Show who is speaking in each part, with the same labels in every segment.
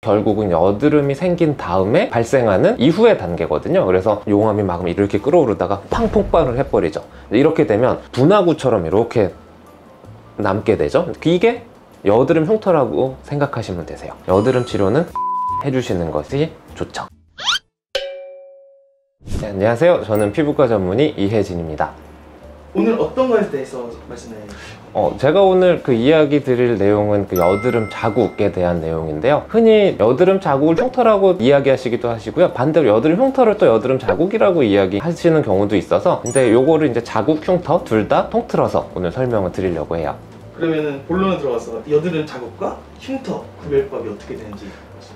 Speaker 1: 결국은 여드름이 생긴 다음에 발생하는 이후의 단계거든요. 그래서 용암이 막 이렇게 끓어오르다가 팡 폭발을 해버리죠. 이렇게 되면 분화구처럼 이렇게 남게 되죠. 이게 여드름 흉터라고 생각하시면 되세요. 여드름 치료는 해주시는 것이 좋죠. 네, 안녕하세요. 저는 피부과 전문의 이혜진입니다.
Speaker 2: 오늘 어떤 거에 대해서 말씀해 주시죠?
Speaker 1: 제가 오늘 이야기 드릴 내용은 여드름 자국에 대한 내용인데요. 흔히 여드름 자국을 흉터라고 이야기하시기도 하시고요. 반대로 여드름 흉터를 또 여드름 자국이라고 이야기하시는 경우도 있어서, 근데 요거를 이제 자국, 흉터 둘 다 통틀어서 오늘 설명을 드리려고 해요.
Speaker 2: 그러면은 본론에 들어가서 여드름 자국과 흉터 구별법이 어떻게 되는지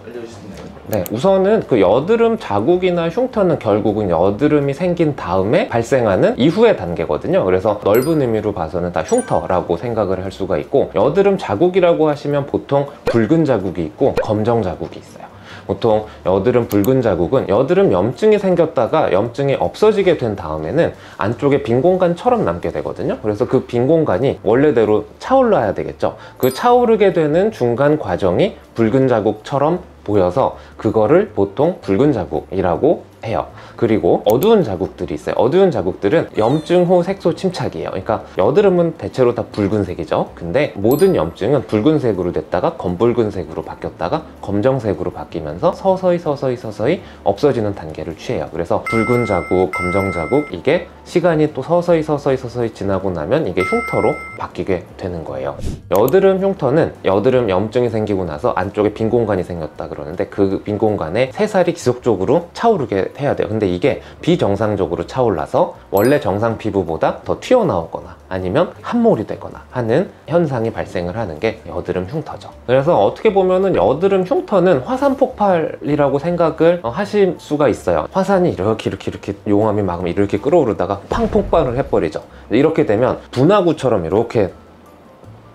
Speaker 2: 알려주실 수 있나요?
Speaker 1: 네, 우선은 여드름 자국이나 흉터는 결국은 여드름이 생긴 다음에 발생하는 이후의 단계거든요. 그래서 넓은 의미로 봐서는 다 흉터라고 생각을 할 수가 있고, 여드름 자국이라고 하시면 보통 붉은 자국이 있고 검정 자국이 있어요. 보통 여드름 붉은 자국은 여드름 염증이 생겼다가 염증이 없어지게 된 다음에는 안쪽에 빈 공간처럼 남게 되거든요. 그래서 그 빈 공간이 원래대로 차올라야 되겠죠. 그 차오르게 되는 중간 과정이 붉은 자국처럼 보여서 그거를 보통 붉은 자국이라고 해요. 그리고 어두운 자국들이 있어요. 어두운 자국들은 염증 후 색소 침착이에요. 그러니까 여드름은 대체로 다 붉은색이죠. 근데 모든 염증은 붉은색으로 됐다가 검붉은색으로 바뀌었다가 검정색으로 바뀌면서 서서히 없어지는 단계를 취해요. 그래서 붉은 자국, 검정 자국, 이게 시간이 또 서서히 지나고 나면 이게 흉터로 바뀌게 되는 거예요. 여드름 흉터는 여드름 염증이 생기고 나서 안쪽에 빈 공간이 생겼다 그러는데, 그 빈 공간에 새살이 지속적으로 차오르게 해야 돼요. 근데 이게 비정상적으로 차올라서 원래 정상 피부보다 더 튀어나오거나 아니면 함몰이 되거나 하는 현상이 발생을 하는 게 여드름 흉터죠. 그래서 어떻게 보면은 여드름 흉터는 화산 폭발이라고 생각을 하실 수가 있어요. 화산이 이렇게 용암이 막 이렇게 끓어오르다가 팡 폭발을 해버리죠. 이렇게 되면 분화구처럼 이렇게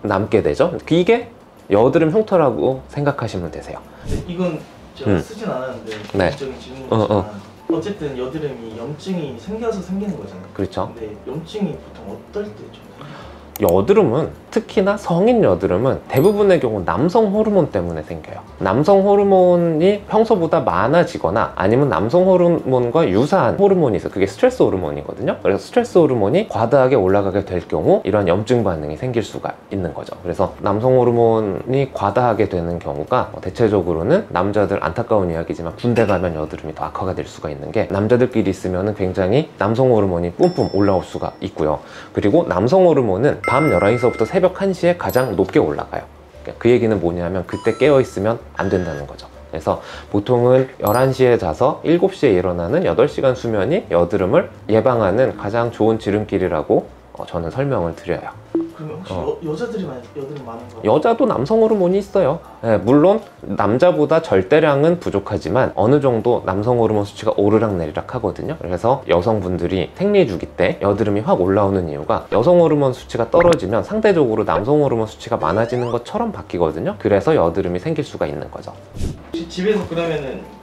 Speaker 1: 남게 되죠. 이게 여드름 흉터라고 생각하시면 되세요.
Speaker 2: 네, 이건 제가 쓰진 않았는데
Speaker 1: 네.
Speaker 2: 개인적인 질문이지만 어쨌든 여드름이 염증이 생겨서 생기는 거잖아요.
Speaker 1: 그렇죠.
Speaker 2: 근데 염증이 보통 어떨 때 좀 생겨요?
Speaker 1: 여드름은, 특히나 성인 여드름은 대부분의 경우 남성 호르몬 때문에 생겨요. 남성 호르몬이 평소보다 많아지거나 아니면 남성 호르몬과 유사한 호르몬이 있어요. 그게 스트레스 호르몬이거든요. 그래서 스트레스 호르몬이 과다하게 올라가게 될 경우 이런 염증 반응이 생길 수가 있는 거죠. 그래서 남성 호르몬이 과다하게 되는 경우가 대체적으로는 남자들, 안타까운 이야기지만 군대 가면 여드름이 더 악화가 될 수가 있는 게, 남자들끼리 있으면 굉장히 남성 호르몬이 뿜뿜 올라올 수가 있고요. 그리고 남성 호르몬은 밤 11시서부터 새벽 1시에 가장 높게 올라가요. 그 얘기는 뭐냐면 그때 깨어있으면 안 된다는 거죠. 그래서 보통은 11시에 자서 7시에 일어나는 8시간 수면이 여드름을 예방하는 가장 좋은 지름길이라고 저는 설명을 드려요.
Speaker 2: 그러면 혹시 여자들이 여드름 많은가요?
Speaker 1: 여자도 남성 호르몬이 있어요. 네, 물론 남자보다 절대량은 부족하지만 어느 정도 남성 호르몬 수치가 오르락내리락 하거든요. 그래서 여성분들이 생리주기 때 여드름이 확 올라오는 이유가, 여성 호르몬 수치가 떨어지면 상대적으로 남성 호르몬 수치가 많아지는 것처럼 바뀌거든요. 그래서 여드름이 생길 수가 있는 거죠.
Speaker 2: 혹시 집에서 그러면은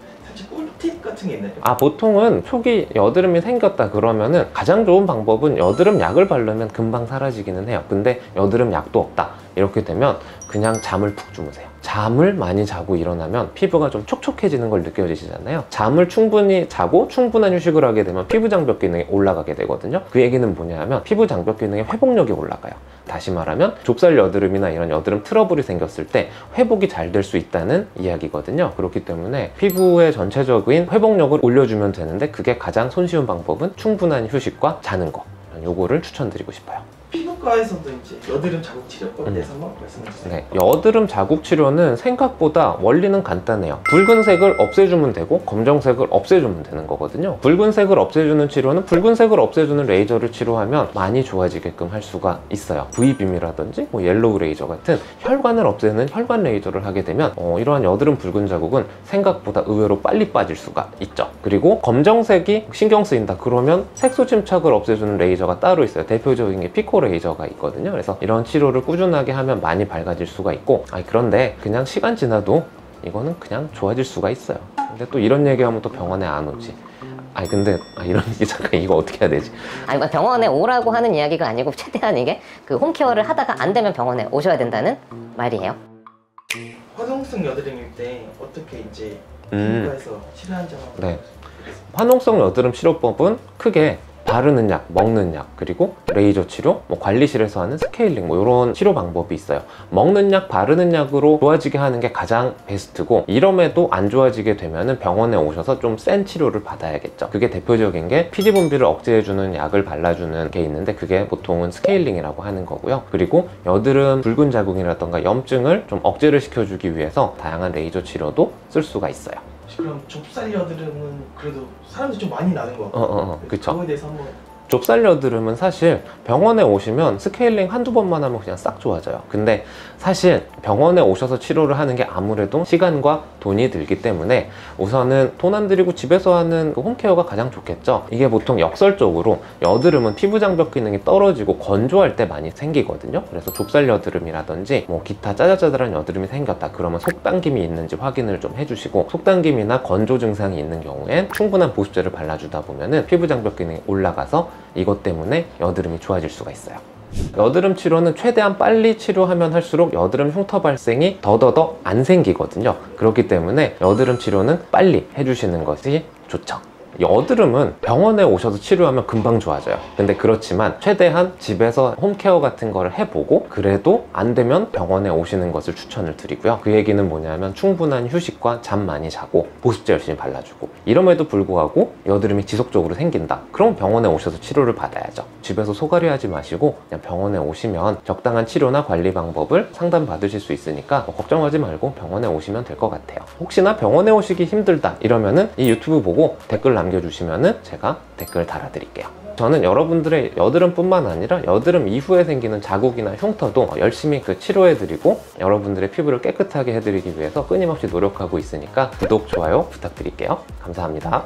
Speaker 2: 꿀팁 같은 게 있나요?
Speaker 1: 보통은 초기 여드름이 생겼다 그러면은 가장 좋은 방법은 여드름 약을 바르면 금방 사라지기는 해요. 근데 여드름 약도 없다 이렇게 되면 그냥 잠을 푹 주무세요. 잠을 많이 자고 일어나면 피부가 좀 촉촉해지는 걸 느껴지시잖아요. 잠을 충분히 자고 충분한 휴식을 하게 되면 피부 장벽 기능이 올라가게 되거든요. 그 얘기는 뭐냐면 피부 장벽 기능의 회복력이 올라가요. 다시 말하면 좁쌀 여드름이나 이런 여드름 트러블이 생겼을 때 회복이 잘 될 수 있다는 이야기거든요. 그렇기 때문에 피부의 전체적인 회복력을 올려주면 되는데, 그게 가장 손쉬운 방법은 충분한 휴식과 자는 거, 요거를 추천드리고 싶어요.
Speaker 2: 피부과에서도 이제 여드름 자국 치료법에 대해서 한번 말씀해 주세요.
Speaker 1: 네, 여드름 자국 치료는 생각보다 원리는 간단해요. 붉은색을 없애주면 되고 검정색을 없애주면 되는 거거든요. 붉은색을 없애주는 치료는 붉은색을 없애주는 레이저를 치료하면 많이 좋아지게끔 할 수가 있어요. V빔이라든지 옐로우 레이저 같은 혈관을 없애는 혈관 레이저를 하게 되면 이러한 여드름 붉은 자국은 생각보다 의외로 빨리 빠질 수가 있죠. 그리고 검정색이 신경 쓰인다 그러면 색소 침착을 없애주는 레이저가 따로 있어요. 대표적인 게 피코 레이저가 있거든요. 그래서 이런 치료를 꾸준하게 하면 많이 밝아질 수가 있고, 그런데 그냥 시간 지나도 이거는 그냥 좋아질 수가 있어요. 근데 또 이런 얘기하면 또 병원에 안 오지. 근데 이런 얘기 잠깐 이거 어떻게 해야 되지?
Speaker 3: 병원에 오라고 하는 이야기가 아니고 최대한 이게 홈케어를 하다가 안 되면 병원에 오셔야 된다는 말이에요.
Speaker 2: 화농성 여드름일 때 어떻게 이제
Speaker 1: 음.
Speaker 2: 피부과에서 치료하는지 한번
Speaker 1: 네. 화농성 여드름 치료법은 크게 바르는 약, 먹는 약, 그리고 레이저 치료, 관리실에서 하는 스케일링 이런 치료 방법이 있어요. 먹는 약, 바르는 약으로 좋아지게 하는 게 가장 베스트고, 이럼에도 안 좋아지게 되면 병원에 오셔서 좀 센 치료를 받아야겠죠. 그게 대표적인 게 피지 분비를 억제해주는 약을 발라주는 게 있는데, 그게 보통은 스케일링이라고 하는 거고요. 그리고 여드름 붉은 자국이라던가 염증을 좀 억제를 시켜주기 위해서 다양한 레이저 치료도 쓸 수가 있어요.
Speaker 2: 그럼 좁쌀 여드름은 그래도 사람들이 좀 많이 나는 것 같아요.
Speaker 1: 그쵸.
Speaker 2: 그거에 대해서 한번.
Speaker 1: 좁쌀 여드름은 사실 병원에 오시면 스케일링 한두 번만 하면 그냥 싹 좋아져요. 근데 사실 병원에 오셔서 치료를 하는 게 아무래도 시간과 돈이 들기 때문에 우선은 돈 안 들이고 집에서 하는 그 홈케어가 가장 좋겠죠. 이게 보통 역설적으로 여드름은 피부 장벽 기능이 떨어지고 건조할 때 많이 생기거든요. 그래서 좁쌀 여드름이라든지 기타 짜잘짜잘한 여드름이 생겼다 그러면 속당김이 있는지 확인을 좀 해주시고, 속당김이나 건조 증상이 있는 경우엔 충분한 보습제를 발라주다 보면은 피부 장벽 기능이 올라가서 이것 때문에 여드름이 좋아질 수가 있어요. 여드름 치료는 최대한 빨리 치료하면 할수록 여드름 흉터 발생이 더더더 안 생기거든요. 그렇기 때문에 여드름 치료는 빨리 해주시는 것이 좋죠. 여드름은 병원에 오셔서 치료하면 금방 좋아져요. 근데 그렇지만 최대한 집에서 홈케어 같은 거를 해보고 그래도 안 되면 병원에 오시는 것을 추천을 드리고요. 그 얘기는 뭐냐면 충분한 휴식과 잠 많이 자고 보습제 열심히 발라주고, 이럼에도 불구하고 여드름이 지속적으로 생긴다. 그럼 병원에 오셔서 치료를 받아야죠. 집에서 소가리 하지 마시고 그냥 병원에 오시면 적당한 치료나 관리 방법을 상담 받으실 수 있으니까 걱정하지 말고 병원에 오시면 될 것 같아요. 혹시나 병원에 오시기 힘들다 이러면은 이 유튜브 보고 댓글 남겨주시면은 제가 댓글 달아드릴게요. 저는 여러분들의 여드름뿐만 아니라 여드름 이후에 생기는 자국이나 흉터도 열심히 치료해드리고 여러분들의 피부를 깨끗하게 해드리기 위해서 끊임없이 노력하고 있으니까 구독, 좋아요 부탁드릴게요. 감사합니다.